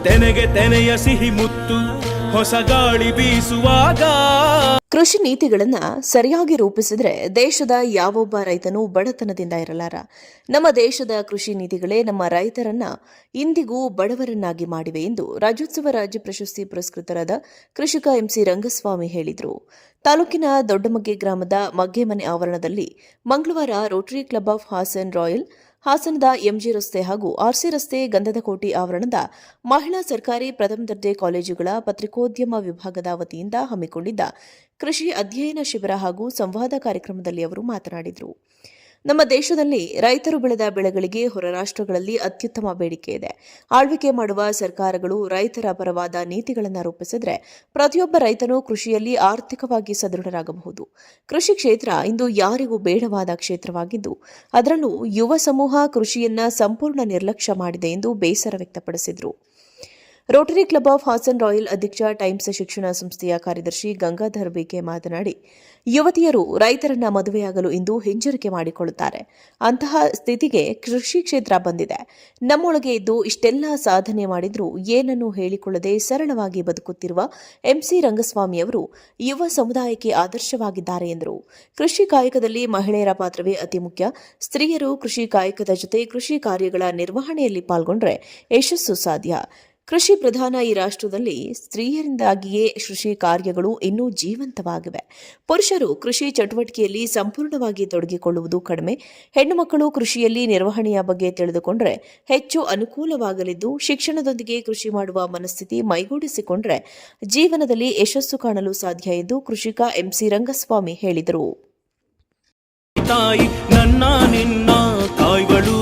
ತೆನೆಗೆ ತೆನೆಯ ಸಿಹಿ ಮುತ್ತು ಹೊಸ ಗಾಳಿ ಬೀಸುವಾಗ. ಕೃಷಿ ನೀತಿಗಳನ್ನ ಸರಿಯಾಗಿ ರೂಪಿಸಿದ್ರೆ ದೇಶದ ಯಾವೊಬ್ಬ ರೈತನೂ ಬಡತನದಿಂದ ಇರಲಾರ. ನಮ್ಮ ದೇಶದ ಕೃಷಿ ನೀತಿಗಳೇ ನಮ್ಮ ರೈತರನ್ನ ಇಂದಿಗೂ ಬಡವರನ್ನಾಗಿ ಮಾಡಿವೆ ಎಂದು ರಾಜ್ಯೋತ್ಸವ ರಾಜ್ಯ ಪ್ರಶಸ್ತಿ ಪುರಸ್ಕೃತರಾದ ಕೃಷಿಕ ಎಂಸಿ ರಂಗಸ್ವಾಮಿ ಹೇಳಿದರು. ತಾಲೂಕಿನ ದೊಡ್ಡಮಗ್ಗೆ ಗ್ರಾಮದ ಮಗ್ಗೆಮನೆ ಆವರಣದಲ್ಲಿ ಮಂಗಳವಾರ Rotary Club of Hassan Royal, ಹಾಸನದ ಎಂಜಿ ರಸ್ತೆ ಹಾಗೂ ಆರ್ಸಿ ರಸ್ತೆ ಗಂಧದಕೋಟೆ ಆವರಣದ ಮಹಿಳಾ ಸರ್ಕಾರಿ ಪ್ರಥಮ ದರ್ಜೆ ಕಾಲೇಜುಗಳ ಪತ್ರಿಕೋದ್ಯಮ ವಿಭಾಗದ ವತಿಯಿಂದ ಹಮ್ಮಿಕೊಂಡಿದ್ದ ಕೃಷಿ ಅಧ್ಯಯನ ಶಿಬಿರ ಹಾಗೂ ಸಂವಾದ ಕಾರ್ಯಕ್ರಮದಲ್ಲಿ ಅವರು ಮಾತನಾಡಿದರು. ನಮ್ಮ ದೇಶದಲ್ಲಿ ರೈತರು ಬೆಳೆದ ಬೆಳೆಗಳಿಗೆ ಹೊರ ರಾಷ್ಟ್ರಗಳಲ್ಲಿ ಅತ್ಯುತ್ತಮ ಬೇಡಿಕೆ ಇದೆ. ಆಳ್ವಿಕೆ ಮಾಡುವ ಸರ್ಕಾರಗಳು ರೈತರ ಪರವಾದ ನೀತಿಗಳನ್ನು ರೂಪಿಸಿದರೆ ಪ್ರತಿಯೊಬ್ಬ ರೈತನು ಕೃಷಿಯಲ್ಲಿ ಆರ್ಥಿಕವಾಗಿ ಸದೃಢರಾಗಬಹುದು. ಕೃಷಿ ಕ್ಷೇತ್ರ ಇಂದು ಯಾರಿಗೂ ಬೇಡವಾದ ಕ್ಷೇತ್ರವಾಗಿದ್ದು, ಅದರಲ್ಲೂ ಯುವ ಸಮೂಹ ಕೃಷಿಯನ್ನ ಸಂಪೂರ್ಣ ನಿರ್ಲಕ್ಷ್ಯ ಮಾಡಿದೆ ಎಂದು ಬೇಸರ ವ್ಯಕ್ತಪಡಿಸಿದರು. Rotary Club of Hassan Royal ಅಧ್ಯಕ್ಷ ಟೈಮ್ಸ್ ಶಿಕ್ಷಣ ಸಂಸ್ಥೆಯ ಕಾರ್ಯದರ್ಶಿ ಗಂಗಾಧರ್ ಬೇಕೆ ಮಾತನಾಡಿ, ಯುವತಿಯರು ರೈತರನ್ನ ಮದುವೆಯಾಗಲು ಇಂದು ಹಿಂಜರಿಕೆ ಮಾಡಿಕೊಳ್ಳುತ್ತಾರೆ. ಅಂತಹ ಸ್ಥಿತಿಗೆ ಕೃಷಿ ಕ್ಷೇತ್ರ ಬಂದಿದೆ. ನಮ್ಮೊಳಗೆ ಇದ್ದು ಇಷ್ಟೆಲ್ಲ ಸಾಧನೆ ಮಾಡಿದ್ರೂ ಏನನ್ನೂ ಹೇಳಿಕೊಳ್ಳದೆ ಸರಳವಾಗಿ ಬದುಕುತ್ತಿರುವ ಎಂಸಿ ರಂಗಸ್ವಾಮಿಯವರು ಯುವ ಸಮುದಾಯಕ್ಕೆ ಆದರ್ಶವಾಗಿದ್ದಾರೆ ಎಂದರು. ಕೃಷಿ ಕಾಯಕದಲ್ಲಿ ಮಹಿಳೆಯರ ಪಾತ್ರವೇ ಅತಿ ಮುಖ್ಯ. ಸ್ತ್ರೀಯರು ಕೃಷಿ ಕಾಯಕದ ಜೊತೆ ಕೃಷಿ ಕಾರ್ಯಗಳ ನಿರ್ವಹಣೆಯಲ್ಲಿ ಪಾಲ್ಗೊಂಡ್ರೆ ಯಶಸ್ಸು ಸಾಧ್ಯ. ಕೃಷಿ ಪ್ರಧಾನ ಈ ರಾಷ್ಟ್ರದಲ್ಲಿ ಸ್ತ್ರೀಯರಿಂದಾಗಿಯೇ ಕೃಷಿ ಕಾರ್ಯಗಳು ಇನ್ನೂ ಜೀವಂತವಾಗಿವೆ. ಪುರುಷರು ಕೃಷಿ ಚಟುವಟಿಕೆಯಲ್ಲಿ ಸಂಪೂರ್ಣವಾಗಿ ತೊಡಗಿಕೊಳ್ಳುವುದು ಕಡಿಮೆ. ಹೆಣ್ಣು ಮಕ್ಕಳು ಕೃಷಿಯಲ್ಲಿ ನಿರ್ವಹಣೆಯ ಬಗ್ಗೆ ತಿಳಿದುಕೊಂಡರೆ ಹೆಚ್ಚು ಅನುಕೂಲವಾಗಲಿದ್ದು, ಶಿಕ್ಷಣದೊಂದಿಗೆ ಕೃಷಿ ಮಾಡುವ ಮನಸ್ಥಿತಿ ಮೈಗೂಡಿಸಿಕೊಂಡರೆ ಜೀವನದಲ್ಲಿ ಯಶಸ್ಸು ಕಾಣಲು ಸಾಧ್ಯ ಎಂದು ಕೃಷಿಕ ಎಂಸಿ ರಂಗಸ್ವಾಮಿ ಹೇಳಿದರು. ತಾಯಿ ನನ್ನ ನಿನ್ನ ತಾಯ್ಗಳು